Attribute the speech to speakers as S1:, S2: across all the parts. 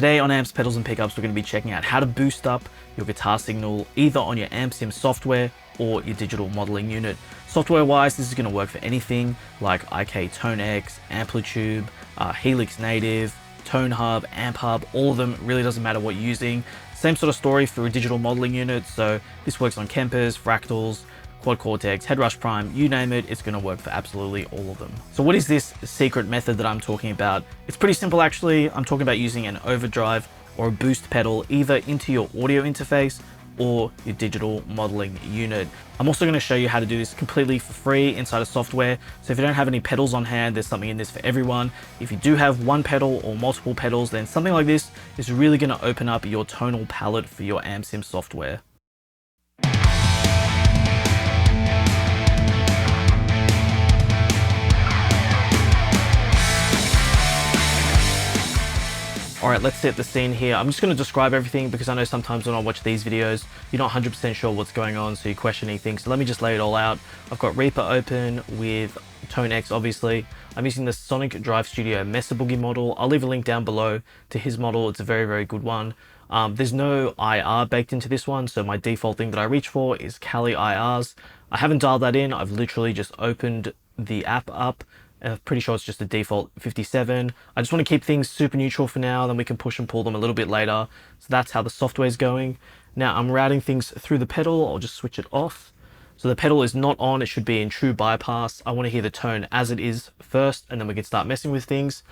S1: Today on Amps, Pedals and Pickups, we're going to be checking out how to boost up your guitar signal either on your amp sim software or your digital modeling unit. Software wise, this is going to work for anything like ToneX, Amplitube, Helix native, Tone Hub, Amp Hub, all of them. Really doesn't matter what you're using. Same sort of story for a digital modeling unit. So this works on Kempers, Fractals, Quad Cortex, Headrush Prime, you name it, it's going to work for absolutely all of them. So what is this secret method that I'm talking about? It's pretty simple actually. I'm talking about using an overdrive or a boost pedal either into your audio interface or your digital modeling unit. I'm also going to show you how to do this completely for free inside of software. So if you don't have any pedals on hand, there's something in this for everyone. If you do have one pedal or multiple pedals, then something like this is really going to open up your tonal palette for your amp sim software. All right, let's set the scene here. I'm just going to describe everything because I know sometimes when I watch these videos, you're not 100% sure what's going on, so you're questioning things. So let me just lay it all out. I've got Reaper open with ToneX, obviously. I'm using the Sonic Drive Studio Mesa Boogie model. I'll leave a link down below to his model. It's a very, very good one. There's no IR baked into this one, so my default thing that I reach for is Kali IRs. I haven't dialed that in. I've literally just opened the app up. I'm pretty sure it's just a default 57. I just want to keep things super neutral for now, then we can push and pull them a little bit later. So that's how the software is going. Now I'm routing things through the pedal. I'll just switch it off. So the pedal is not on, it should be in true bypass. I want to hear the tone as it is first, and then we can start messing with things.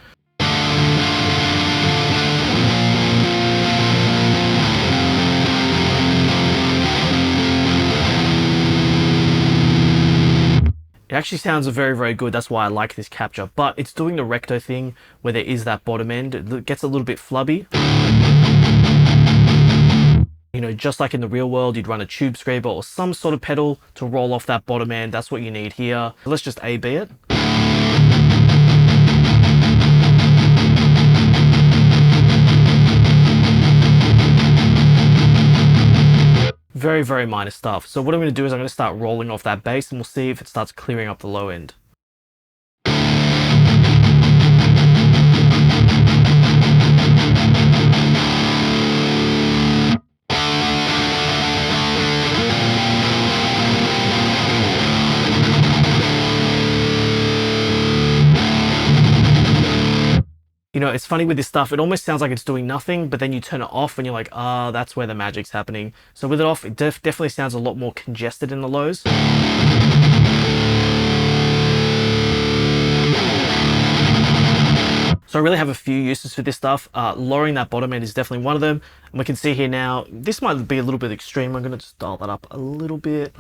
S1: It actually sounds very, very good. That's why I like this capture, but it's doing the recto thing where there is that bottom end. It gets a little bit flubby. You know, just like in the real world, you'd run a tube scraper or some sort of pedal to roll off that bottom end. That's what you need here. Let's just A-B it. Very, very minor stuff. So what I'm going to do is I'm going to start rolling off that bass and we'll see if it starts clearing up the low end. You know, it's funny with this stuff, it almost sounds like it's doing nothing, but then you turn it off and you're like, ah, that's where the magic's happening. So with it off, it definitely sounds a lot more congested in the lows. So I really have a few uses for this stuff. Lowering that bottom end is definitely one of them. And we can see here now, this might be a little bit extreme. I'm going to just dial that up a little bit.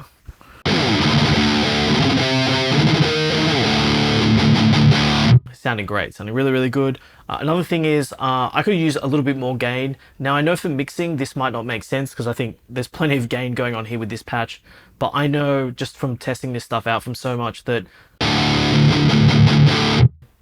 S1: Sounding great, sounding really, really good. Another thing is I could use a little bit more gain. Now I know for mixing this might not make sense because I think there's plenty of gain going on here with this patch, but I know just from testing this stuff out from so much that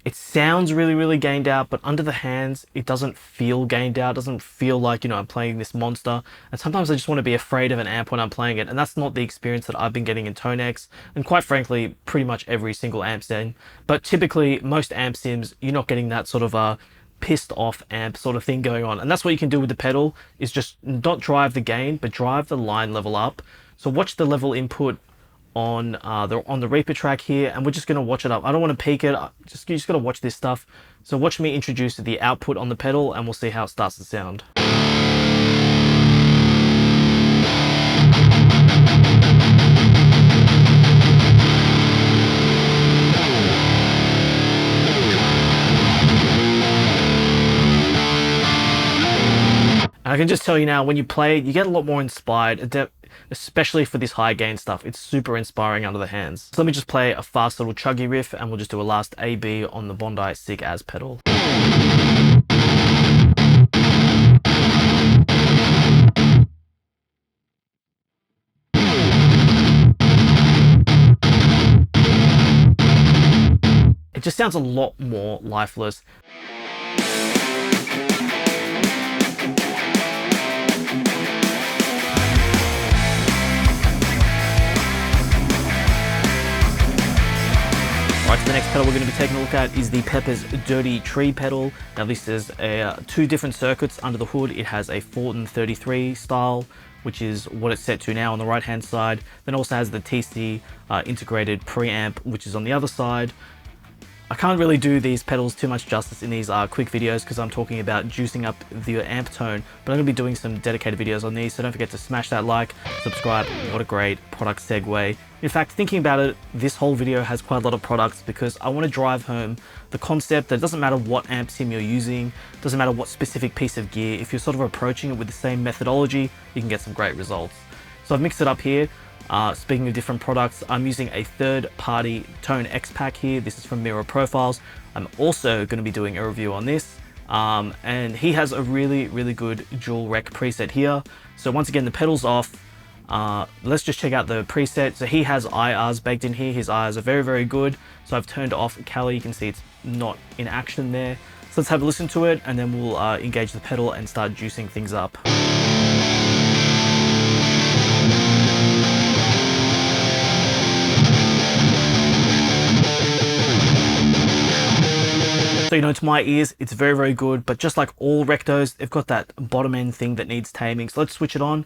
S1: it sounds really, really gained out, but under the hands, it doesn't feel gained out. It doesn't feel like, you know, I'm playing this monster. And sometimes I just want to be afraid of an amp when I'm playing it. And that's not the experience that I've been getting in ToneX. And quite frankly, pretty much every single amp sim. But typically, most amp sims, you're not getting that sort of a pissed off amp sort of thing going on. And that's what you can do with the pedal, is just not drive the gain, but drive the line level up. So watch the level input on the Reaper track here, and we're just going to watch it up. I don't want to peak it, you just got to watch this stuff. So watch me introduce the output on the pedal and we'll see how it starts to sound. And I can just tell you now, when you play it, you get a lot more inspired, especially for this high gain stuff. It's super inspiring under the hands. So let me just play a fast little chuggy riff and we'll just do a last A-B on the Bondi Sick As pedal. It just sounds a lot more lifeless. Right, to the next pedal pedal we're going to be taking a look at is the Pepers Dirty Tree pedal. Now this is two different circuits under the hood. It has a Fortin 33 style, which is what it's set to now on the right hand side. Then also has the TC integrated preamp, which is on the other side. I can't really do these pedals too much justice in these quick videos because I'm talking about juicing up the amp tone, but I'm going to be doing some dedicated videos on these, so don't forget to smash that like, subscribe. What a great product segue. In fact, thinking about it, this whole video has quite a lot of products because I want to drive home the concept that it doesn't matter what amp sim you're using, doesn't matter what specific piece of gear, if you're sort of approaching it with the same methodology, you can get some great results. So I've mixed it up here. Speaking of different products, I'm using a third-party ToneX pack here. This is from MirrorProfiles. I'm also going to be doing a review on this. And he has a really good dual rec preset here. So once again, the pedal's off. Let's just check out the preset. So he has IRs baked in here. His IRs are very good. So I've turned off Cali. You can see it's not in action there. So let's have a listen to it, and then we'll engage the pedal and start juicing things up. So, you know, to my ears, it's very good, but just like all rectos, they've got that bottom end thing that needs taming. So let's switch it on.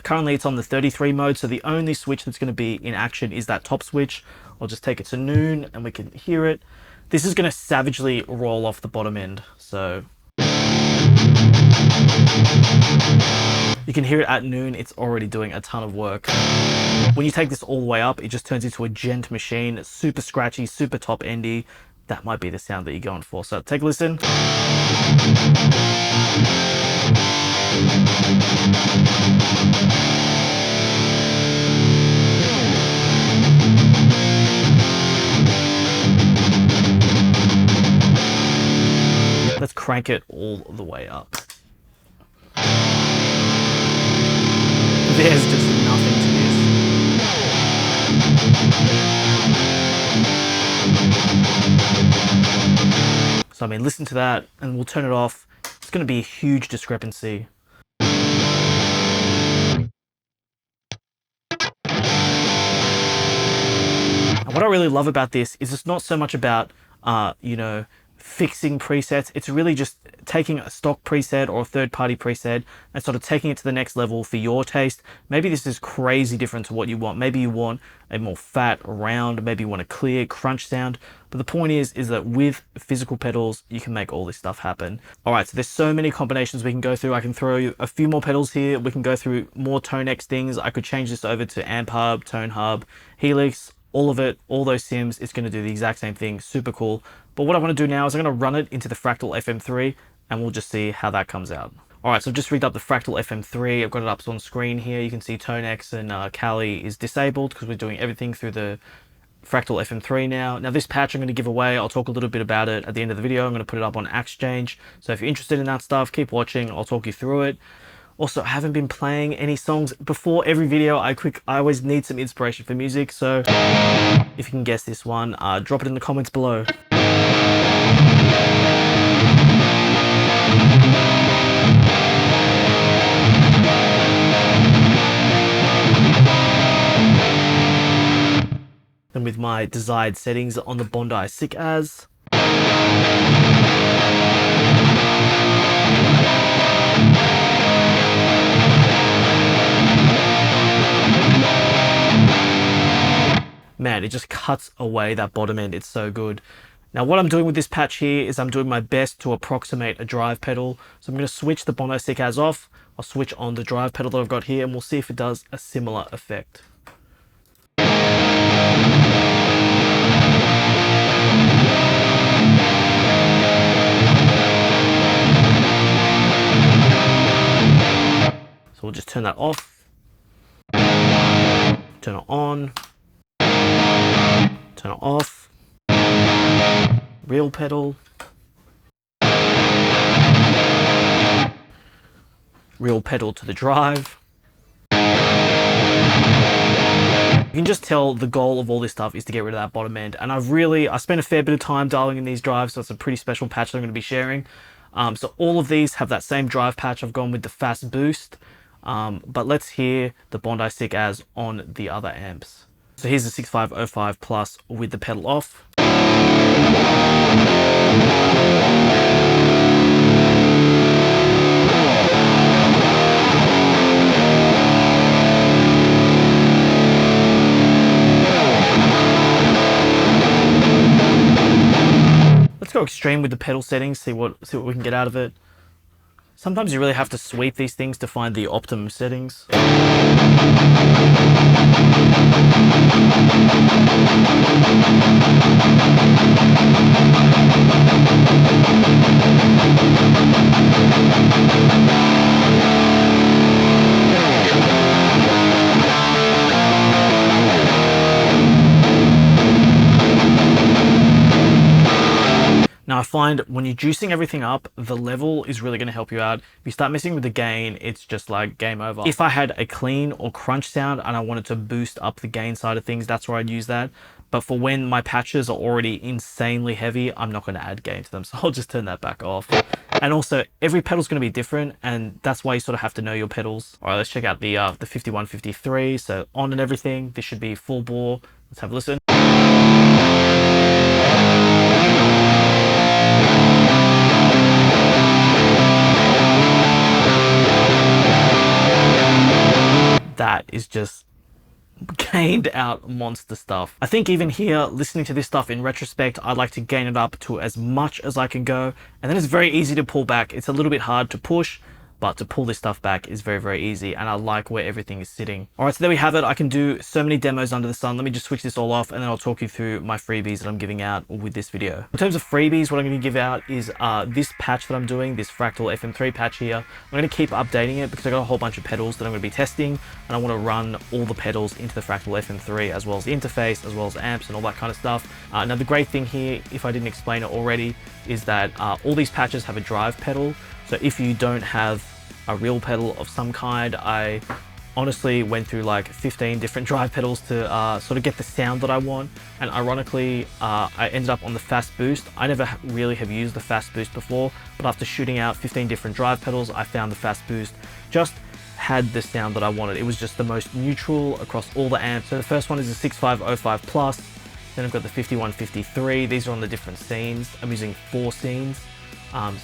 S1: Currently it's on the 33 mode, so the only switch that's going to be in action is that top switch. I'll just take it to noon and we can hear it. This is going to savagely roll off the bottom end. So you can hear it at noon. It's already doing a ton of work. When you take this all the way up, it just turns into a gent machine. It's super scratchy, super top endy. That might be the sound that you're going for. So take a listen. Let's crank it all the way up. There's just nothing to this. So I mean, listen to that, and we'll turn it off. It's going to be a huge discrepancy. And what I really love about this is it's not so much about, you know, fixing presets. It's really just taking a stock preset or a third-party preset and sort of taking it to the next level for your taste. Maybe this is crazy different to what you want. Maybe you want a more fat, round, maybe you want a clear crunch sound. But the point is that with physical pedals, you can make all this stuff happen. All right, so there's so many combinations we can go through. I can throw you a few more pedals here. We can go through more ToneX things. I could change this over to Amp Hub, Tone Hub, Helix, all of it, all those sims. It's going to do the exact same thing. Super cool. But what I want to do now is I'm going to run it into the Fractal FM3 and we'll just see how that comes out. All right, so I've just rigged up the Fractal FM3. I've got it up on screen here. You can see ToneX and Cali is disabled because we're doing everything through the Fractal FM3 now. Now this patch I'm going to give away. I'll talk a little bit about it at the end of the video. I'm going to put it up on Exchange. So if you're interested in that stuff, keep watching. I'll talk you through it. Also, I haven't been playing any songs. Before every video, I always need some inspiration for music. So if you can guess this one, drop it in the comments below. And with my desired settings on the Bondi Sick As. Man, it just cuts away that bottom end. It's so good. Now what I'm doing with this patch here is I'm doing my best to approximate a drive pedal. So I'm going to switch the Bondi Sick As off. I'll switch on the drive pedal that I've got here and we'll see if it does a similar effect. So we'll just turn that off, turn it on, turn it off, real pedal, real pedal to the drive. You can just tell the goal of all this stuff is to get rid of that bottom end. And I spent a fair bit of time dialing in these drives, so it's a pretty special patch that I'm going to be sharing. So all of these have that same drive patch. I've gone with the fast boost. But let's hear the Bondi Sick As on the other amps. So here's the 6505 Plus with the pedal off. Let's go extreme with the pedal settings, see what we can get out of it. Sometimes you really have to sweep these things to find the optimum settings. Now I find when you're juicing everything up, the level is really going to help you out. If you start messing with the gain, it's just like game over. If I had a clean or crunch sound and I wanted to boost up the gain side of things, that's where I'd use that. But for when my patches are already insanely heavy, I'm not going to add gain to them. So I'll just turn that back off. And also every pedal's going to be different, and that's why you sort of have to know your pedals. All right, let's check out the 5153. So on and everything, this should be full bore. Let's have a listen. That is just gained out monster stuff. I think even here, listening to this stuff in retrospect, I like to gain it up to as much as I can go, and then it's very easy to pull back. It's a little bit hard to push, but to pull this stuff back is very, very easy, and I like where everything is sitting. All right, so there we have it. I can do so many demos under the sun. Let me just switch this all off, and then I'll talk you through my freebies that I'm giving out with this video. In terms of freebies, what I'm going to give out is this patch that I'm doing, this Fractal FM3 patch here. I'm going to keep updating it because I got a whole bunch of pedals that I'm going to be testing, and I want to run all the pedals into the Fractal FM3, as well as the interface, as well as amps and all that kind of stuff. Now the great thing here, if I didn't explain it already, is that all these patches have a drive pedal. So if you don't have a real pedal of some kind, I honestly went through like 15 different drive pedals to sort of get the sound that I want. And ironically, I ended up on the fast boost. I never really have used the fast boost before, but after shooting out 15 different drive pedals, I found the fast boost just had the sound that I wanted. It was just the most neutral across all the amps. So the first one is the 6505 Plus. Then I've got the 5153. These are on the different scenes. I'm using 4 scenes.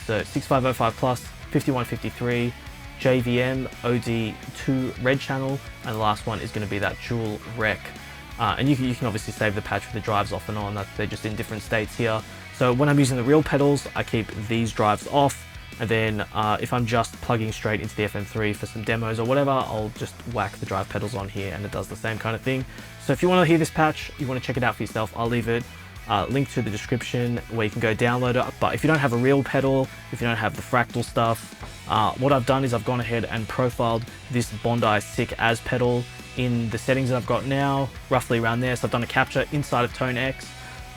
S1: So 6505 Plus, 5153, JVM, OD2 red channel, and the last one is going to be that dual rec. And you can obviously save the patch with the drives off and on. They're just in different states here. So when I'm using the real pedals, I keep these drives off. And then if I'm just plugging straight into the FM3 for some demos or whatever, I'll just whack the drive pedals on here and it does the same kind of thing. So if you want to hear this patch, you want to check it out for yourself, I'll leave it link to the description where you can go download it. But if you don't have a real pedal, if you don't have the Fractal stuff, what I've done is I've gone ahead and profiled this Bondi Sick As pedal in the settings that I've got now, roughly around there. So I've done a capture inside of ToneX.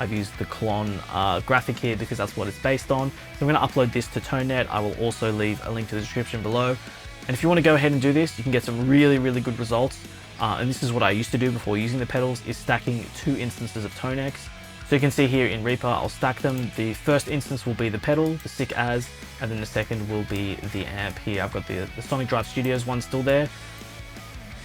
S1: I've used the clone graphic here because that's what it's based on. So I'm going to upload this to ToneNet. I will also leave a link to the description below. And if you want to go ahead and do this, you can get some really, really good results. And this is what I used to do before using the pedals, is stacking 2 instances of ToneX. So you can see here in Reaper, I'll stack them. The first instance will be the pedal, the Sick As, and then the second will be the amp here. I've got the Sonic Drive Studios one still there.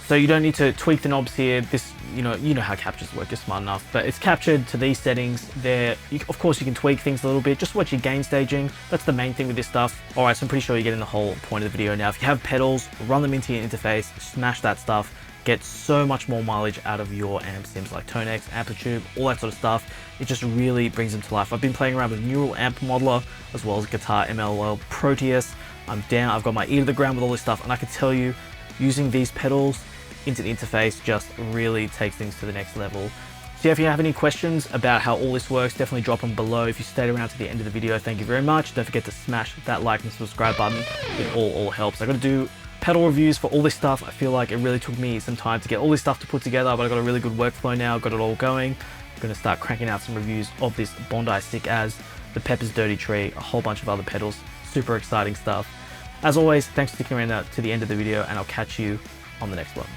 S1: So you don't need to tweak the knobs here. This, you know how captures work, you're smart enough. But it's captured to these settings. Of course, you can tweak things a little bit. Just watch your gain staging. That's the main thing with this stuff. All right, so I'm pretty sure you're getting the whole point of the video now. If you have pedals, run them into your interface, smash that stuff. Get so much more mileage out of your amp sims like ToneX, Amplitube, all that sort of stuff. It just really brings them to life. I've been playing around with Neural Amp Modeler as well as Guitar MLL Proteus. I'm down, I've got my ear to the ground with all this stuff, and I can tell you, using these pedals into the interface just really takes things to the next level. So yeah, if you have any questions about how all this works, definitely drop them below. If you stayed around to the end of the video, thank you very much. Don't forget to smash that like and subscribe button. It all helps. I got to do pedal reviews for all this stuff. I feel like it really took me some time to get all this stuff to put together, but I got a really good workflow now, got it all going. I'm going to start cranking out some reviews of this Bondi Sick As, the Pepers Dirty Tree, a whole bunch of other pedals. Super exciting stuff. As always, thanks for sticking around to the end of the video, and I'll catch you on the next one.